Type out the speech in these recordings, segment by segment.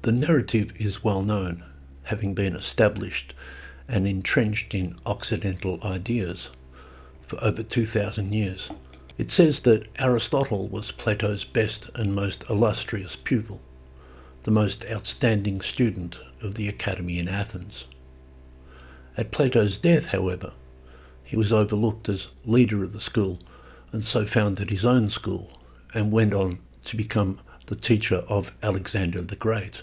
The narrative is well known, having been established and entrenched in Occidental ideas for over 2,000 years. It says that Aristotle was Plato's best and most illustrious pupil, the most outstanding student of the academy in Athens. At Plato's death, however, he was overlooked as leader of the school and so founded his own school and went on to become the teacher of Alexander the Great.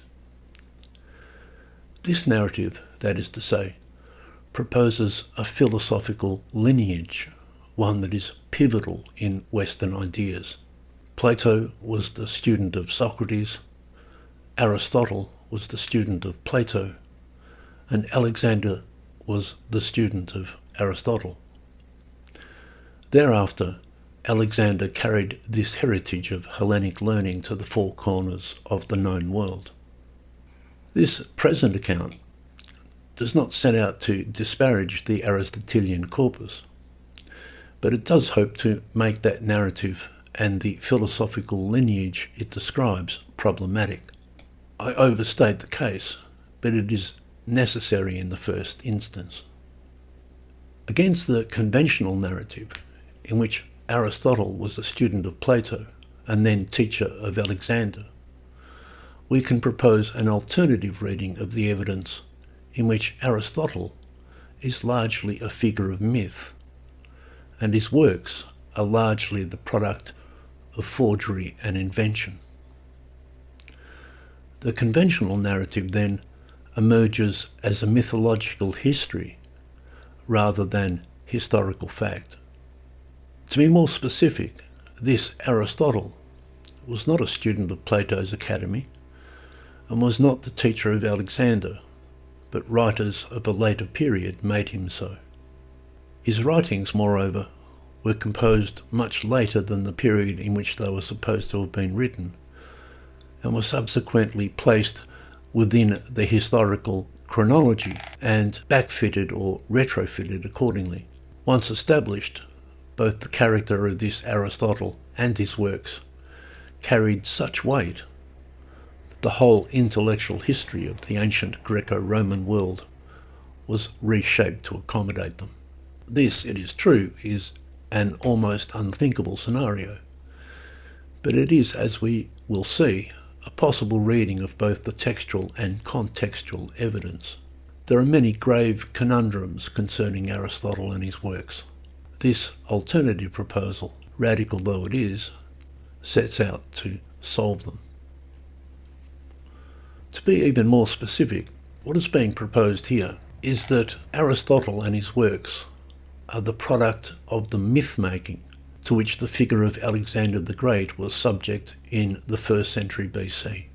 This narrative, that is to say, proposes a philosophical lineage, one that is pivotal in Western ideas. Plato was the student of Socrates, Aristotle was the student of Plato, and Alexander was the student of Aristotle. Thereafter, Alexander carried this heritage of Hellenic learning to the four corners of the known world. This present account does not set out to disparage the Aristotelian corpus, but it does hope to make that narrative and the philosophical lineage it describes problematic. I overstate the case, but it is necessary in the first instance. Against the conventional narrative, in which Aristotle was a student of Plato and then teacher of Alexander, we can propose an alternative reading of the evidence in which Aristotle is largely a figure of myth, and his works are largely the product of forgery and invention. The conventional narrative then emerges as a mythological history rather than historical fact. To be more specific, this Aristotle was not a student of Plato's academy and was not the teacher of Alexander, but writers of a later period made him so. His writings, moreover, were composed much later than the period in which they were supposed to have been written, and were subsequently placed within the historical chronology and backfitted or retrofitted accordingly. Once established, both the character of this Aristotle and his works carried such weight that the whole intellectual history of the ancient Greco-Roman world was reshaped to accommodate them. This, it is true, is an almost unthinkable scenario, but it is, as we will see, a possible reading of both the textual and contextual evidence. There are many grave conundrums concerning Aristotle and his works. This alternative proposal, radical though it is, sets out to solve them. To be even more specific, what is being proposed here is that Aristotle and his works are the product of the myth-making to which the figure of Alexander the Great was subject in the 1st century BC.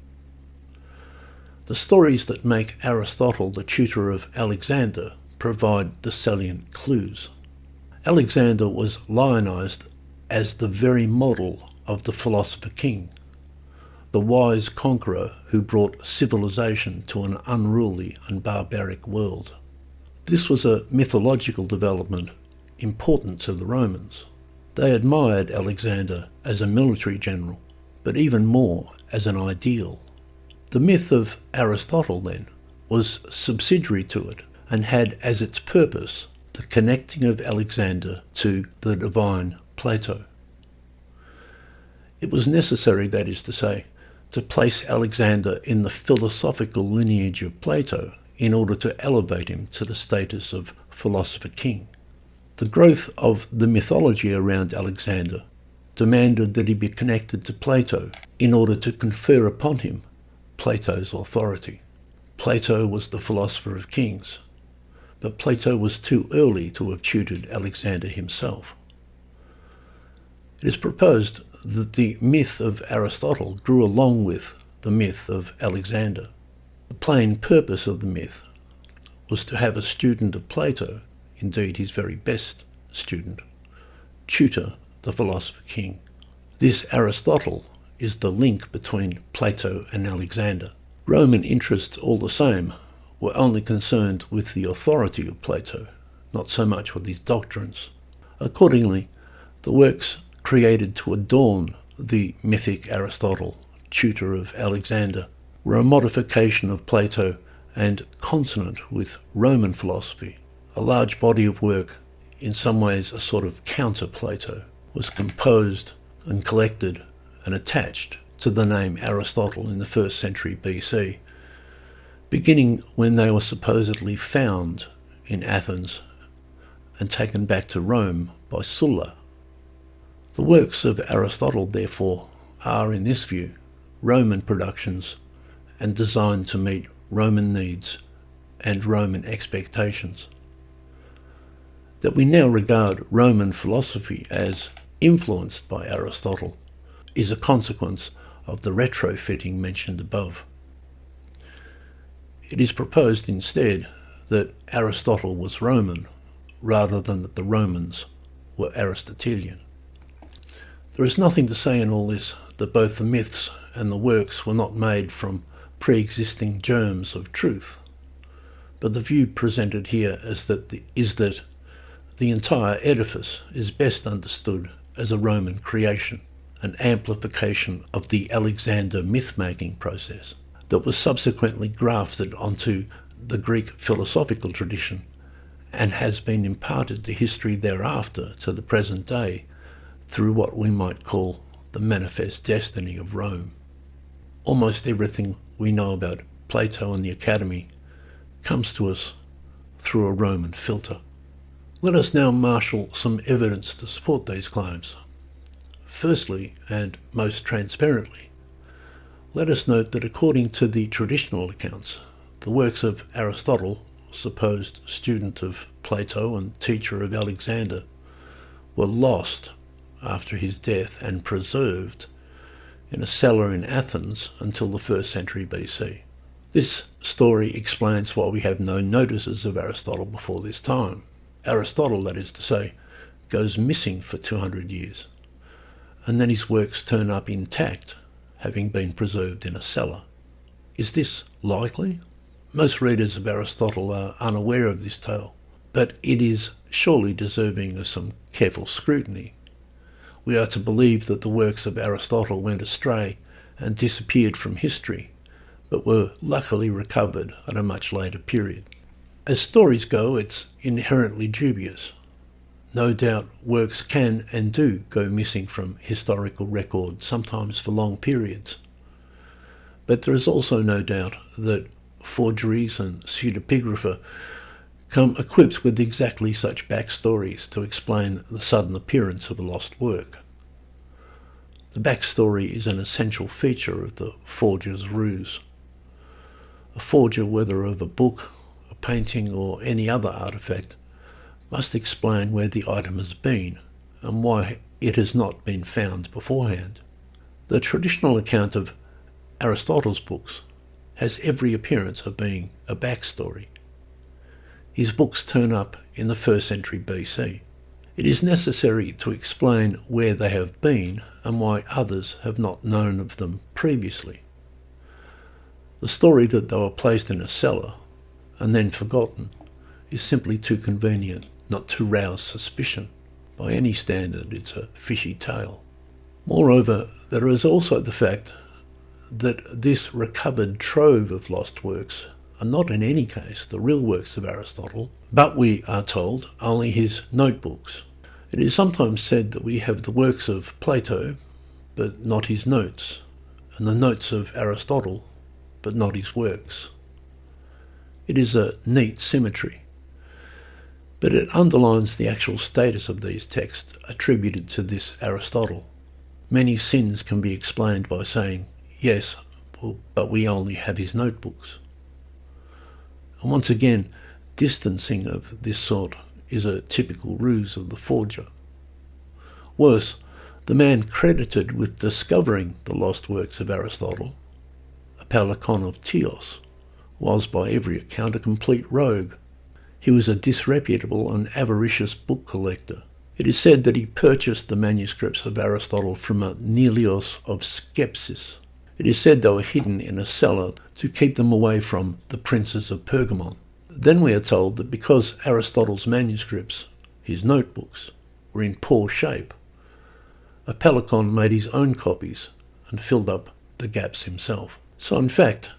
The stories that make Aristotle the tutor of Alexander provide the salient clues. Alexander was lionized as the very model of the philosopher king, the wise conqueror who brought civilization to an unruly and barbaric world. This was a mythological development important to the Romans. They admired Alexander as a military general, but even more as an ideal. The myth of Aristotle, then, was subsidiary to it and had as its purpose the connecting of Alexander to the divine Plato. It was necessary, that is to say, to place Alexander in the philosophical lineage of Plato in order to elevate him to the status of philosopher king. The growth of the mythology around Alexander demanded that he be connected to Plato in order to confer upon him Plato's authority. Plato was the philosopher of kings, but Plato was too early to have tutored Alexander himself. It is proposed that the myth of Aristotle grew along with the myth of Alexander. The plain purpose of the myth was to have a student of Plato, indeed his very best student, tutor the philosopher king. This Aristotle is the link between Plato and Alexander. Roman interests, all the same, were only concerned with the authority of Plato, not so much with his doctrines. Accordingly, the works created to adorn the mythic Aristotle, tutor of Alexander, were a modification of Plato and consonant with Roman philosophy. A large body of work, in some ways a sort of counter-Plato, was composed and collected and attached to the name Aristotle in the 1st century BC, beginning when they were supposedly found in Athens and taken back to Rome by Sulla. The works of Aristotle, therefore, are, in this view, Roman productions and designed to meet Roman needs and Roman expectations. That we now regard Roman philosophy as influenced by Aristotle is a consequence of the retrofitting mentioned above. It is proposed instead that Aristotle was Roman, rather than that the Romans were Aristotelian. There is nothing to say in all this that both the myths and the works were not made from pre-existing germs of truth, but the view presented here is that the entire edifice is best understood as a Roman creation, an amplification of the Alexander myth-making process that was subsequently grafted onto the Greek philosophical tradition and has been imparted to history thereafter to the present day through what we might call the manifest destiny of Rome. Almost everything we know about Plato and the Academy comes to us through a Roman filter. Let us now marshal some evidence to support these claims. Firstly, and most transparently, let us note that according to the traditional accounts, the works of Aristotle, supposed student of Plato and teacher of Alexander, were lost after his death and preserved in a cellar in Athens until the 1st century BC. This story explains why we have no notices of Aristotle before this time. Aristotle, that is to say, goes missing for 200 years, and then his works turn up intact, having been preserved in a cellar. Is this likely? Most readers of Aristotle are unaware of this tale, but it is surely deserving of some careful scrutiny. We are to believe that the works of Aristotle went astray and disappeared from history, but were luckily recovered at a much later period. As stories go, it's inherently dubious. No doubt works can and do go missing from historical record, sometimes for long periods. But there is also no doubt that forgeries and pseudepigrapha come equipped with exactly such backstories to explain the sudden appearance of a lost work. The backstory is an essential feature of the forger's ruse. A forger, whether of a book, a painting or any other artifact, must explain where the item has been and why it has not been found beforehand. The traditional account of Aristotle's books has every appearance of being a backstory. His books turn up in the 1st century BC. It is necessary to explain where they have been and why others have not known of them previously. The story that they were placed in a cellar and then forgotten is simply too convenient not to rouse suspicion. By any standard, it's a fishy tale. Moreover, there is also the fact that this recovered trove of lost works are not in any case the real works of Aristotle, but we are told only his notebooks. It is sometimes said that we have the works of Plato, but not his notes, and the notes of Aristotle, but not his works. It is a neat symmetry, but it underlines the actual status of these texts attributed to this Aristotle. Many sins can be explained by saying, yes, but we only have his notebooks. And once again, distancing of this sort is a typical ruse of the forger. Worse, the man credited with discovering the lost works of Aristotle, Apollochon of Chios, was by every account a complete rogue. He was a disreputable and avaricious book collector. It is said that he purchased the manuscripts of Aristotle from a Neleos of Skepsis. It is said they were hidden in a cellar to keep them away from the princes of Pergamon. Then we are told that because Aristotle's manuscripts, his notebooks, were in poor shape, Apollochon made his own copies and filled up the gaps himself. So in fact,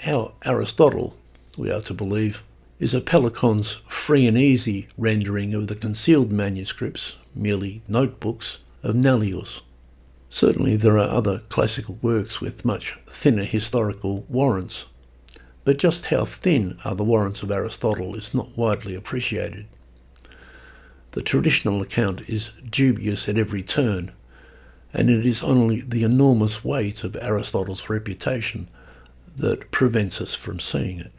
our Aristotle, we are to believe, is Apellicon's free and easy rendering of the concealed manuscripts, merely notebooks, of Nallius. Certainly there are other classical works with much thinner historical warrants, but just how thin are the warrants of Aristotle is not widely appreciated. The traditional account is dubious at every turn, and it is only the enormous weight of Aristotle's reputation that prevents us from seeing it.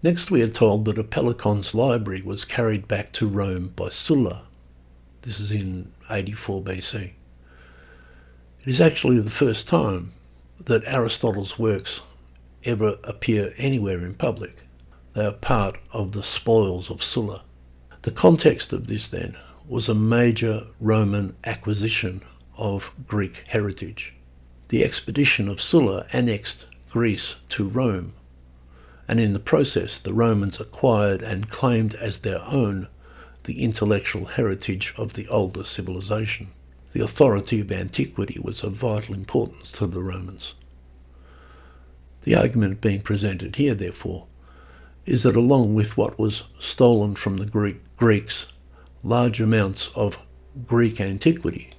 Next we are told that Apellicon's library was carried back to Rome by Sulla. This is in 84 BC. It is actually the first time that Aristotle's works ever appear anywhere in public. They are part of the spoils of Sulla. The context of this, then, was a major Roman acquisition of Greek heritage. The expedition of Sulla annexed Greece to Rome, and in the process the Romans acquired and claimed as their own the intellectual heritage of the older civilization. The authority of antiquity was of vital importance to the Romans. The argument being presented here, therefore, is that along with what was stolen from the Greeks, large amounts of Greek antiquity,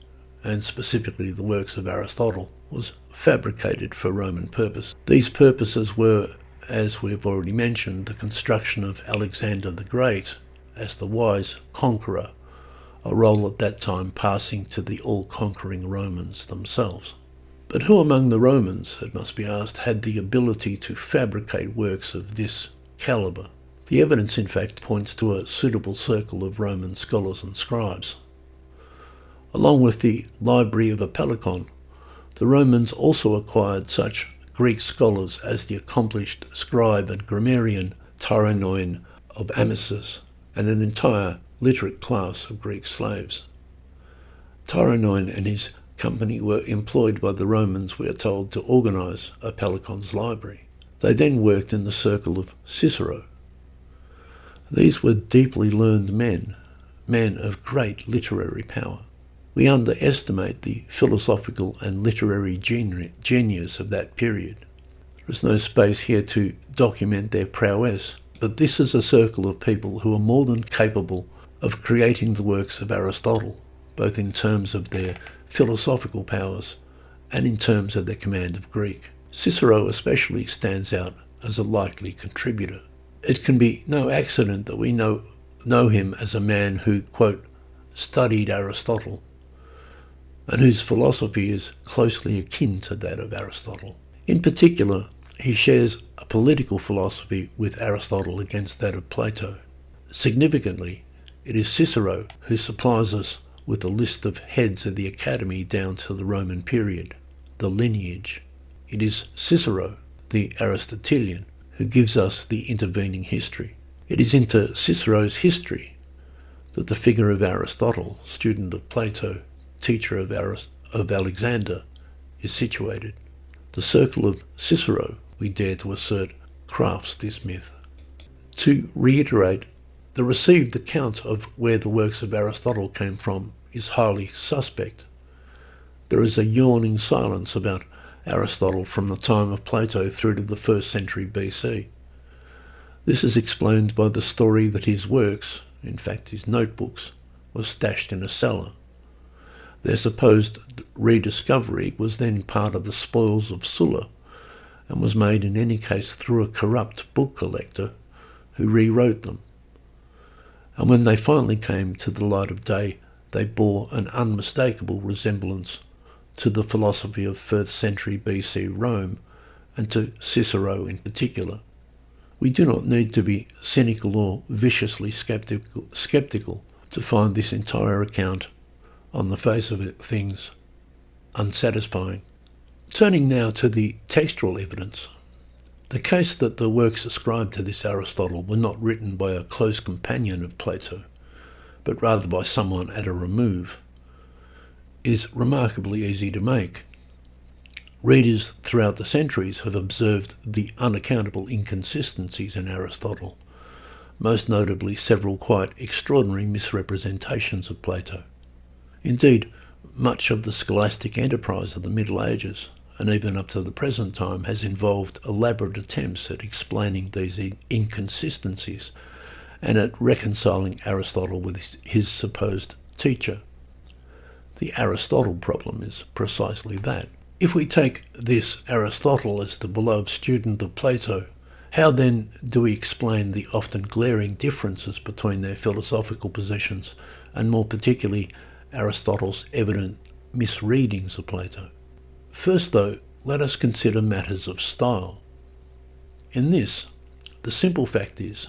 and specifically the works of Aristotle, was fabricated for Roman purpose. These purposes were, as we've already mentioned, the construction of Alexander the Great as the wise conqueror, a role at that time passing to the all-conquering Romans themselves. But who among the Romans, it must be asked, had the ability to fabricate works of this calibre? The evidence, in fact, points to a suitable circle of Roman scholars and scribes. Along with the library of Apellicon, the Romans also acquired such Greek scholars as the accomplished scribe and grammarian Tyrannoin of Amisus, and an entire literate class of Greek slaves. Tyrannoin and his company were employed by the Romans, we are told, to organise Apellicon's library. They then worked in the circle of Cicero. These were deeply learned men of great literary power. We underestimate the philosophical and literary genius of that period. There is no space here to document their prowess, but this is a circle of people who are more than capable of creating the works of Aristotle, both in terms of their philosophical powers and in terms of their command of Greek. Cicero especially stands out as a likely contributor. It can be no accident that we know him as a man who, quote, studied Aristotle, and whose philosophy is closely akin to that of Aristotle. In particular, he shares a political philosophy with Aristotle against that of Plato. Significantly, it is Cicero who supplies us with a list of heads of the academy down to the Roman period, the lineage. It is Cicero, the Aristotelian, who gives us the intervening history. It is into Cicero's history that the figure of Aristotle, student of Plato, teacher of Alexander, is situated. The circle of Cicero, we dare to assert, crafts this myth. To reiterate, the received account of where the works of Aristotle came from is highly suspect. There is a yawning silence about Aristotle from the time of Plato through to the 1st century BC. This is explained by the story that his works, in fact his notebooks, were stashed in a cellar. Their supposed rediscovery was then part of the spoils of Sulla, and was made in any case through a corrupt book collector who rewrote them. And when they finally came to the light of day, they bore an unmistakable resemblance to the philosophy of 1st century BC Rome, and to Cicero in particular. We do not need to be cynical or viciously skeptical to find this entire account, on the face of it, things unsatisfying. Turning now to the textual evidence, the case that the works ascribed to this Aristotle were not written by a close companion of Plato, but rather by someone at a remove, is remarkably easy to make. Readers throughout the centuries have observed the unaccountable inconsistencies in Aristotle, most notably several quite extraordinary misrepresentations of Plato. Indeed, much of the scholastic enterprise of the Middle Ages, and even up to the present time, has involved elaborate attempts at explaining these inconsistencies and at reconciling Aristotle with his supposed teacher. The Aristotle problem is precisely that. If we take this Aristotle as the beloved student of Plato, how then do we explain the often glaring differences between their philosophical positions, and more particularly Aristotle's evident misreadings of Plato? First, though, let us consider matters of style. In this, the simple fact is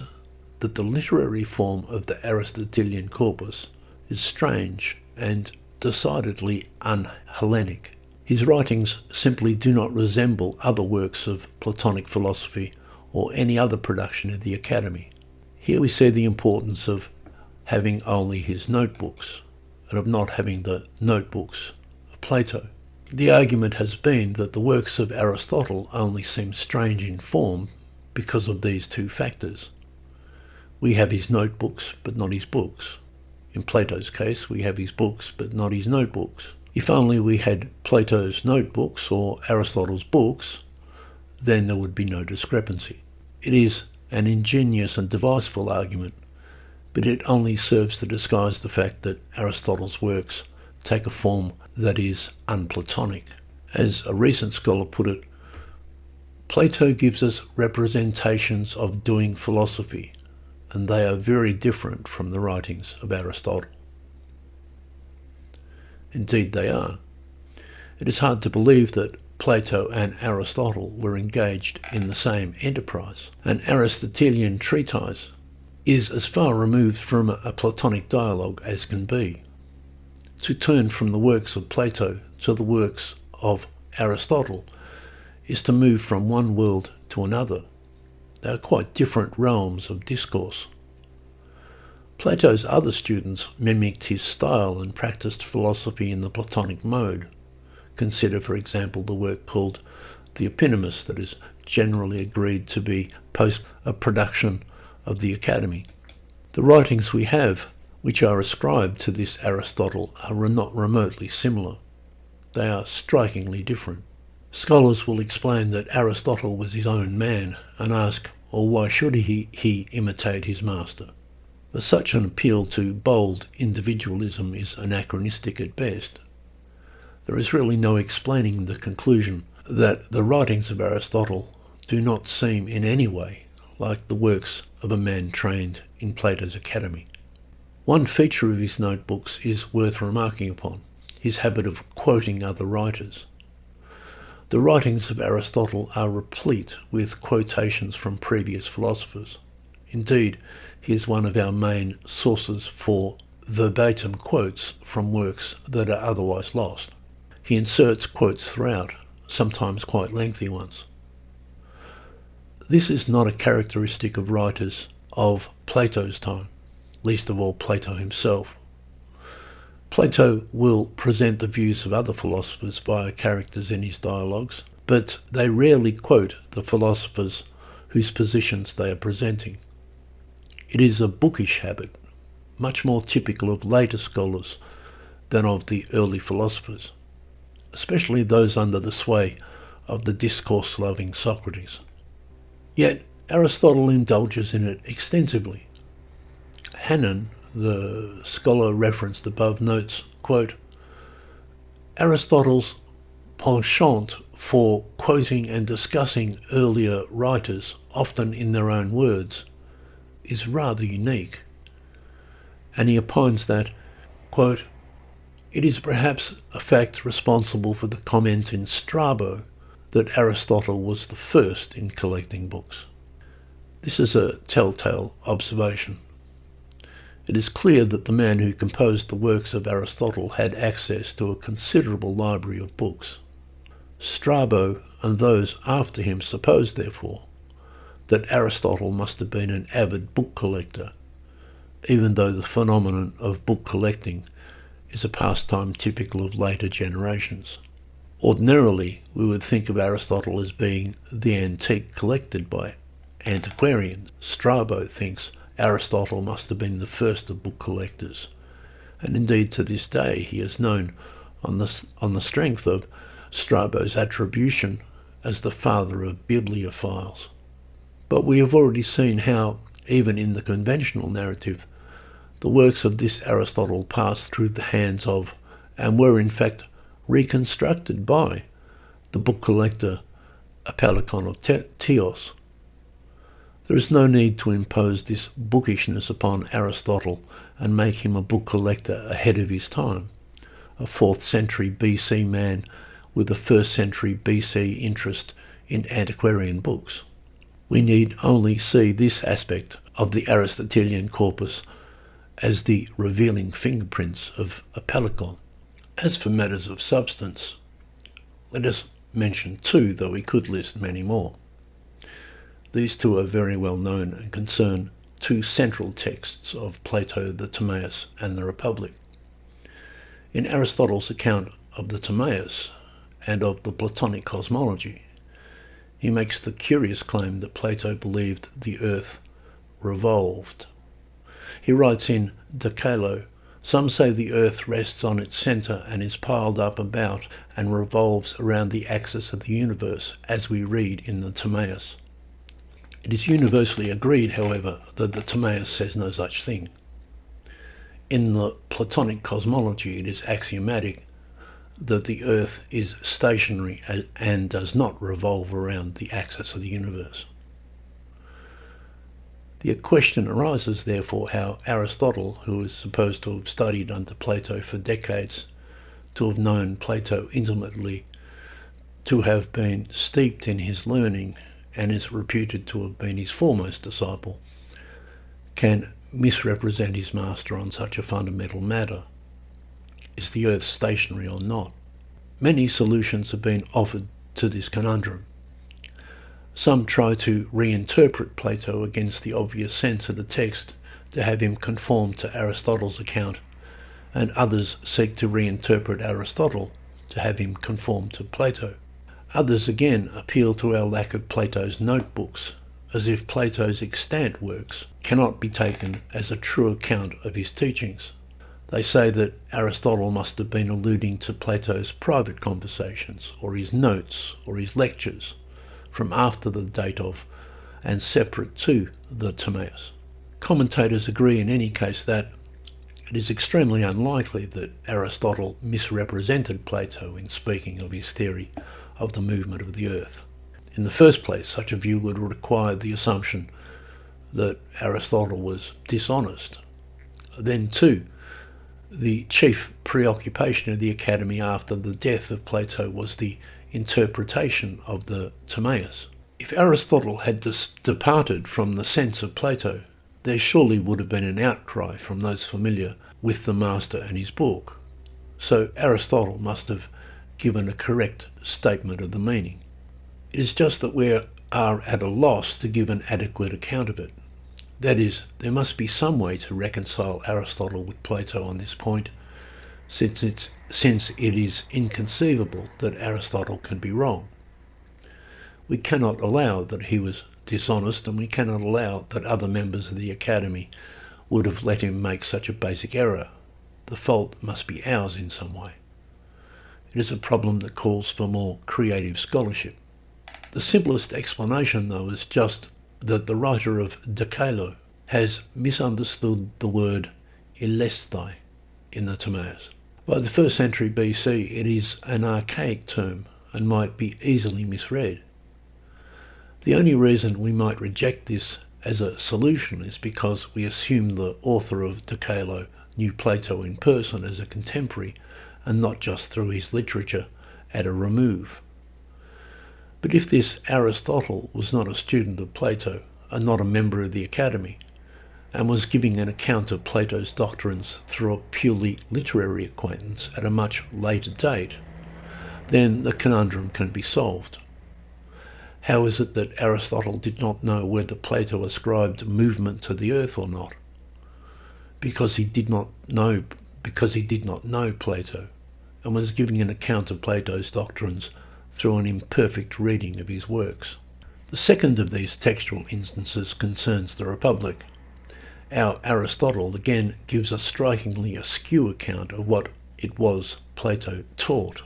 that the literary form of the Aristotelian corpus is strange and decidedly un-Hellenic. His writings simply do not resemble other works of Platonic philosophy or any other production of the Academy. Here we see the importance of having only his notebooks, and of not having the notebooks of Plato. The argument has been that the works of Aristotle only seem strange in form because of these two factors. We have his notebooks, but not his books. In Plato's case, we have his books, but not his notebooks. If only we had Plato's notebooks or Aristotle's books, then there would be no discrepancy. It is an ingenious and deviseful argument, but it only serves to disguise the fact that Aristotle's works take a form that is un-Platonic. As a recent scholar put it, Plato gives us representations of doing philosophy, and they are very different from the writings of Aristotle. Indeed they are. It is hard to believe that Plato and Aristotle were engaged in the same enterprise. An Aristotelian treatise is as far removed from a Platonic dialogue as can be. To turn from the works of Plato to the works of Aristotle is to move from one world to another. They are quite different realms of discourse. Plato's other students mimicked his style and practiced philosophy in the Platonic mode. Consider, for example, the work called The Epinomis that is generally agreed to be post a production of the Academy. The writings we have, which are ascribed to this Aristotle, are not remotely similar. They are strikingly different. Scholars will explain that Aristotle was his own man and ask, or why should he imitate his master? But such an appeal to bold individualism is anachronistic at best. There is really no explaining the conclusion that the writings of Aristotle do not seem in any way like the works of a man trained in Plato's Academy. One feature of his notebooks is worth remarking upon, his habit of quoting other writers. The writings of Aristotle are replete with quotations from previous philosophers. Indeed, he is one of our main sources for verbatim quotes from works that are otherwise lost. He inserts quotes throughout, sometimes quite lengthy ones. This is not a characteristic of writers of Plato's time, least of all Plato himself. Plato will present the views of other philosophers via characters in his dialogues, but they rarely quote the philosophers whose positions they are presenting. It is a bookish habit, much more typical of later scholars than of the early philosophers, especially those under the sway of the discourse-loving Socrates. Yet Aristotle indulges in it extensively. Hannon, the scholar referenced above, notes, quote, Aristotle's penchant for quoting and discussing earlier writers, often in their own words, is rather unique. And he opines that, quote, it is perhaps a fact responsible for the comment in Strabo that Aristotle was the first in collecting books. This is a telltale observation. It is clear that the man who composed the works of Aristotle had access to a considerable library of books. Strabo and those after him suppose, therefore, that Aristotle must have been an avid book collector, even though the phenomenon of book collecting is a pastime typical of later generations. Ordinarily, we would think of Aristotle as being the antique collected by antiquarians. Strabo thinks Aristotle must have been the first of book collectors, and indeed to this day he is known on the strength of Strabo's attribution as the father of bibliophiles. But we have already seen how, even in the conventional narrative, the works of this Aristotle passed through the hands of, and were in fact reconstructed by, the book collector Apollochon of Teos. There is no need to impose this bookishness upon Aristotle and make him a book collector ahead of his time, a 4th century BC man with a 1st century BC interest in antiquarian books. We need only see this aspect of the Aristotelian corpus as the revealing fingerprints of Apollochon. As for matters of substance, let us mention two, though we could list many more. These two are very well known and concern two central texts of Plato, the Timaeus and the Republic. In Aristotle's account of the Timaeus and of the Platonic cosmology, he makes the curious claim that Plato believed the earth revolved. He writes in De Caelo, "Some say the earth rests on its centre and is piled up about and revolves around the axis of the universe, as we read in the Timaeus." It is universally agreed, however, that the Timaeus says no such thing. In the Platonic cosmology, it is axiomatic that the earth is stationary and does not revolve around the axis of the universe. The question arises, therefore, how Aristotle, who is supposed to have studied under Plato for decades, to have known Plato intimately, to have been steeped in his learning, and is reputed to have been his foremost disciple, can misrepresent his master on such a fundamental matter. Is the earth stationary or not? Many solutions have been offered to this conundrum. Some try to reinterpret Plato against the obvious sense of the text to have him conform to Aristotle's account, and others seek to reinterpret Aristotle to have him conform to Plato. Others again appeal to our lack of Plato's notebooks, as if Plato's extant works cannot be taken as a true account of his teachings. They say that Aristotle must have been alluding to Plato's private conversations, or his notes, or his lectures, from after the date of, and separate to, the Timaeus. Commentators agree in any case that it is extremely unlikely that Aristotle misrepresented Plato in speaking of his theory of the movement of the earth. In the first place, such a view would require the assumption that Aristotle was dishonest. Then, too, the chief preoccupation of the Academy after the death of Plato was the interpretation of the Timaeus. If Aristotle had departed from the sense of Plato, there surely would have been an outcry from those familiar with the master and his book. So Aristotle must have given a correct statement of the meaning. It is just that we are at a loss to give an adequate account of it. That is, there must be some way to reconcile Aristotle with Plato on this point, since it is inconceivable that Aristotle can be wrong. We cannot allow that he was dishonest, and we cannot allow that other members of the Academy would have let him make such a basic error. The fault must be ours in some way. It is a problem that calls for more creative scholarship. The simplest explanation, though, is just that the writer of De Caelo has misunderstood the word elesthai in the Timaeus. By the 1st century BC, it is an archaic term and might be easily misread. The only reason we might reject this as a solution is because we assume the author of De Caelo knew Plato in person as a contemporary and not just through his literature at a remove. But if this Aristotle was not a student of Plato and not a member of the Academy, and was giving an account of Plato's doctrines through a purely literary acquaintance at a much later date, then the conundrum can be solved. How is it that Aristotle did not know whether Plato ascribed movement to the earth or not? Because he did not know Plato, and was giving an account of Plato's doctrines through an imperfect reading of his works. The second of these textual instances concerns the Republic. Our Aristotle again gives a strikingly askew account of what it was Plato taught.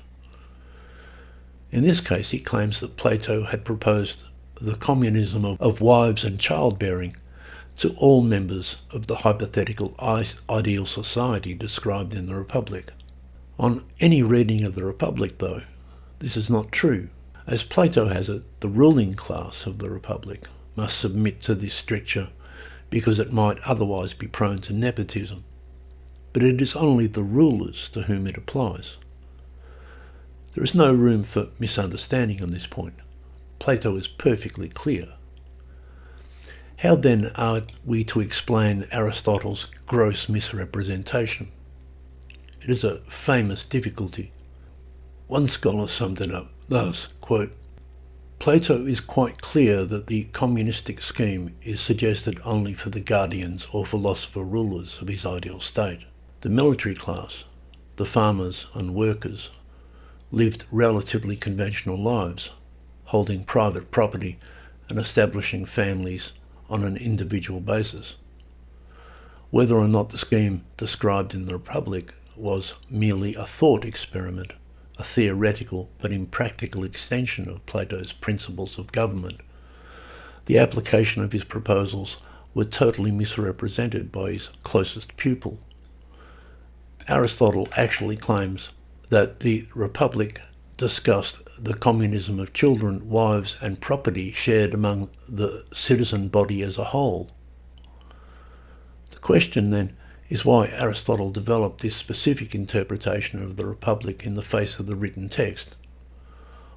In this case, he claims that Plato had proposed the communism of wives and childbearing to all members of the hypothetical ideal society described in the Republic. On any reading of the Republic, though, this is not true. As Plato has it, the ruling class of the Republic must submit to this stricture because it might otherwise be prone to nepotism. But it is only the rulers to whom it applies. There is no room for misunderstanding on this point. Plato is perfectly clear. How then are we to explain Aristotle's gross misrepresentation? It is a famous difficulty. One scholar summed it up thus, quote, Plato is quite clear that the communistic scheme is suggested only for the guardians or philosopher rulers of his ideal state. The military class, the farmers and workers, lived relatively conventional lives, holding private property and establishing families on an individual basis. Whether or not the scheme described in the Republic was merely a thought experiment, a theoretical but impractical extension of Plato's principles of government, the application of his proposals were totally misrepresented by his closest pupil. Aristotle actually claims that the Republic discussed the communism of children, wives and property shared among the citizen body as a whole. The question then is why Aristotle developed this specific interpretation of the Republic in the face of the written text.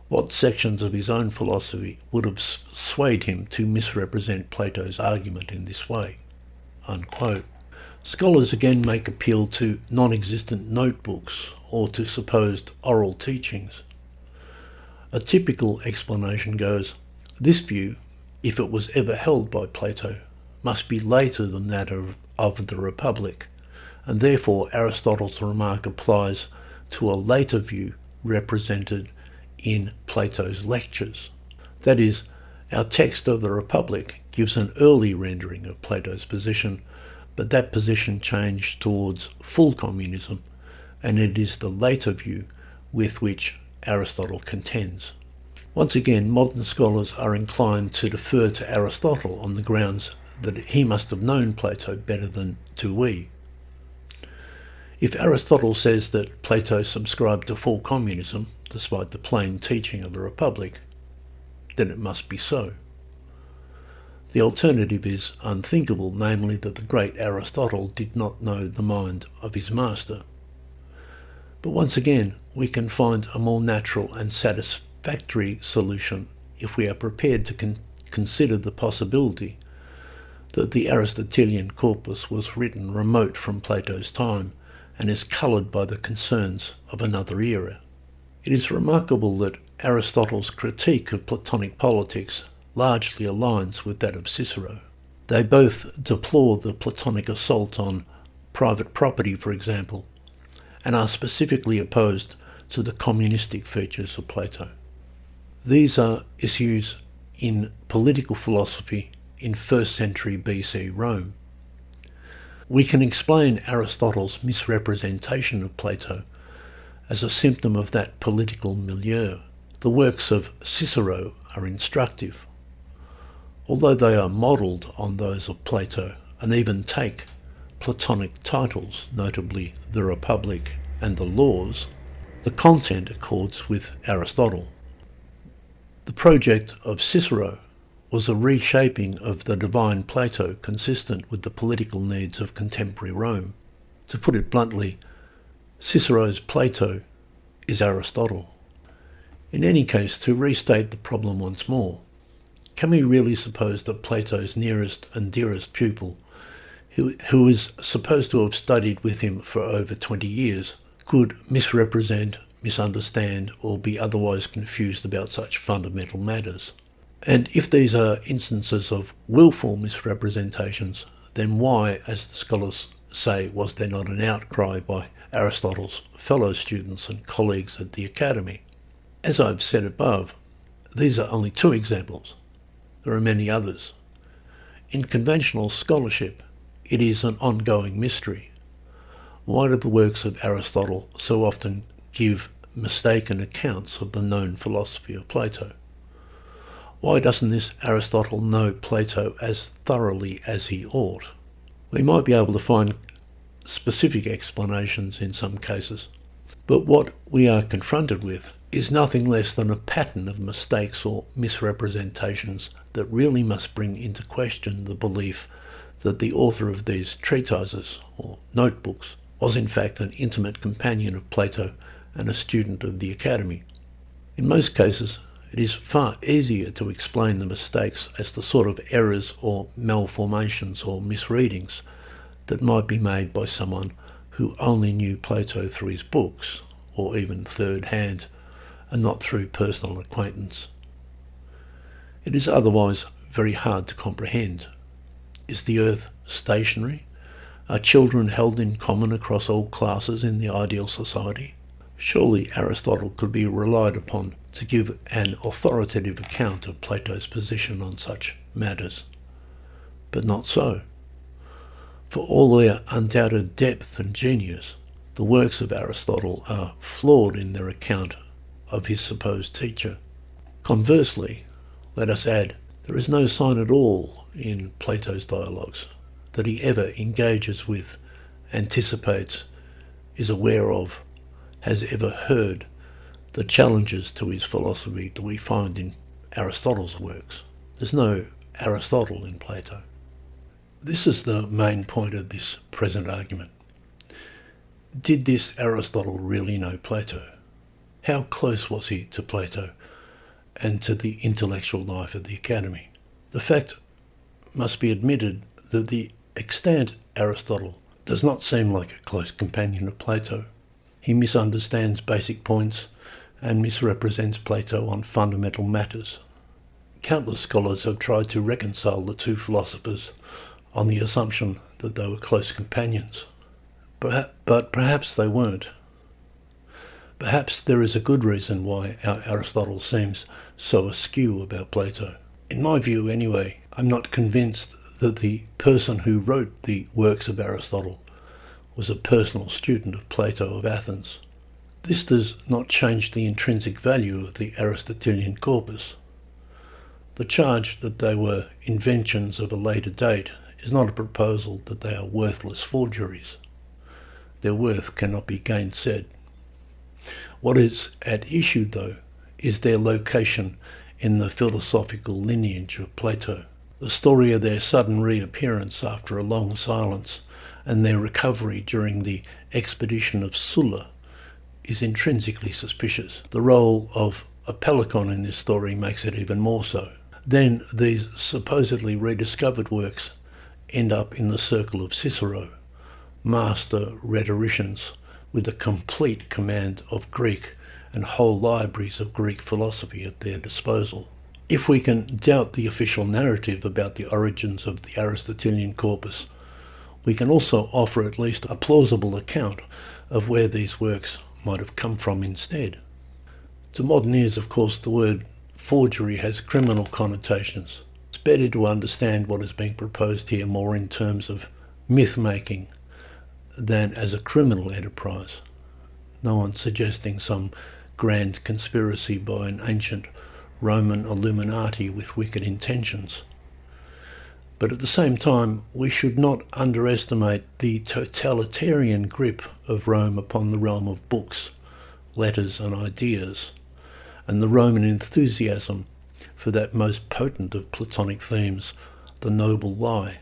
What sections of his own philosophy would have swayed him to misrepresent Plato's argument in this way? Unquote. Scholars again make appeal to non-existent notebooks or to supposed oral teachings. A typical explanation goes, this view, if it was ever held by Plato, must be later than that of the Republic, and therefore Aristotle's remark applies to a later view represented in Plato's lectures. That is, our text of the Republic gives an early rendering of Plato's position, but that position changed towards full communism, and it is the later view with which Aristotle contends. Once again, modern scholars are inclined to defer to Aristotle on the grounds that he must have known Plato better than do we. If Aristotle says that Plato subscribed to full communism, despite the plain teaching of the Republic, then it must be so. The alternative is unthinkable, namely that the great Aristotle did not know the mind of his master. But once again, we can find a more natural and satisfactory solution if we are prepared to consider the possibility that the Aristotelian corpus was written remote from Plato's time and is coloured by the concerns of another era. It is remarkable that Aristotle's critique of Platonic politics largely aligns with that of Cicero. They both deplore the Platonic assault on private property, for example, and are specifically opposed to the communistic features of Plato. These are issues in political philosophy in 1st century BC Rome. We can explain Aristotle's misrepresentation of Plato as a symptom of that political milieu. The works of Cicero are instructive. Although they are modelled on those of Plato and even take Platonic titles, notably the Republic and the Laws, the content accords with Aristotle. The project of Cicero was a reshaping of the divine Plato consistent with the political needs of contemporary Rome. To put it bluntly, Cicero's Plato is Aristotle. In any case, to restate the problem once more, can we really suppose that Plato's nearest and dearest pupil, who is supposed to have studied with him for over 20 years, could misrepresent, misunderstand, or be otherwise confused about such fundamental matters? And if these are instances of willful misrepresentations, then why, as the scholars say, was there not an outcry by Aristotle's fellow students and colleagues at the Academy? As I've said above, these are only two examples. There are many others. In conventional scholarship, it is an ongoing mystery. Why do the works of Aristotle so often give mistaken accounts of the known philosophy of Plato? Why doesn't this Aristotle know Plato as thoroughly as he ought? We might be able to find specific explanations in some cases, but what we are confronted with is nothing less than a pattern of mistakes or misrepresentations that really must bring into question the belief that the author of these treatises or notebooks was in fact an intimate companion of Plato and a student of the Academy. In most cases, it is far easier to explain the mistakes as the sort of errors or malformations or misreadings that might be made by someone who only knew Plato through his books, or even third hand, and not through personal acquaintance. It is otherwise very hard to comprehend. Is the earth stationary? Are children held in common across all classes in the ideal society? Surely Aristotle could be relied upon to give an authoritative account of Plato's position on such matters. But not so. For all their undoubted depth and genius, the works of Aristotle are flawed in their account of his supposed teacher. Conversely, let us add, there is no sign at all in Plato's dialogues that he ever engages with, anticipates, is aware of, has ever heard the challenges to his philosophy that we find in Aristotle's works. There's no Aristotle in Plato. This is the main point of this present argument. Did this Aristotle really know Plato? How close was he to Plato and to the intellectual life of the Academy? The fact must be admitted that the extant Aristotle does not seem like a close companion of Plato. He misunderstands basic points and misrepresents Plato on fundamental matters. Countless scholars have tried to reconcile the two philosophers on the assumption that they were close companions. But perhaps they weren't. Perhaps there is a good reason why our Aristotle seems so askew about Plato. In my view, anyway, I'm not convinced that the person who wrote the works of Aristotle was a personal student of Plato of Athens. This does not change the intrinsic value of the Aristotelian corpus. The charge that they were inventions of a later date is not a proposal that they are worthless forgeries. Their worth cannot be gainsaid. What is at issue, though, is their location in the philosophical lineage of Plato. The story of their sudden reappearance after a long silence and their recovery during the expedition of Sulla is intrinsically suspicious. The role of a pelican in this story makes it even more so. Then these supposedly rediscovered works end up in the circle of Cicero, master rhetoricians with a complete command of Greek and whole libraries of Greek philosophy at their disposal. If we can doubt the official narrative about the origins of the Aristotelian corpus, we can also offer at least a plausible account of where these works might have come from instead. To modern ears, of course, the word forgery has criminal connotations. It's better to understand what is being proposed here more in terms of myth-making than as a criminal enterprise. No one's suggesting some grand conspiracy by an ancient Roman Illuminati with wicked intentions. But at the same time, we should not underestimate the totalitarian grip of Rome upon the realm of books, letters and ideas, and the Roman enthusiasm for that most potent of Platonic themes, the noble lie.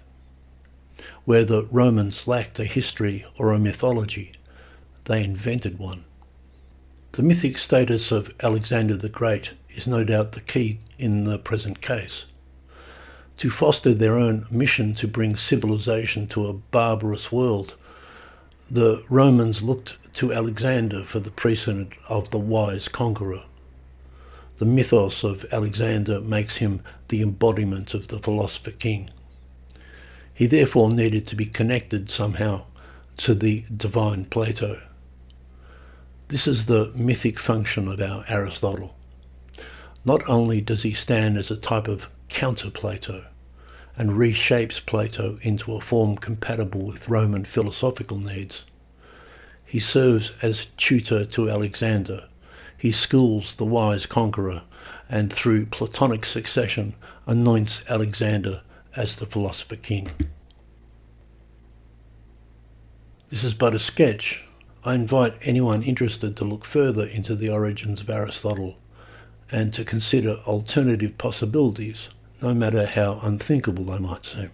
Where the Romans lacked a history or a mythology, they invented one. The mythic status of Alexander the Great is no doubt the key in the present case. To foster their own mission to bring civilization to a barbarous world, the Romans looked to Alexander for the precedent of the wise conqueror. The mythos of Alexander makes him the embodiment of the philosopher king. He therefore needed to be connected somehow to the divine Plato. This is the mythic function of our Aristotle. Not only does he stand as a type of counter-Plato and reshapes Plato into a form compatible with Roman philosophical needs, he serves as tutor to Alexander he schools the wise conqueror, and through Platonic succession anoints Alexander as the philosopher king. This is but a sketch. I invite anyone interested to look further into the origins of Aristotle and to consider alternative possibilities, no matter how unthinkable they might seem.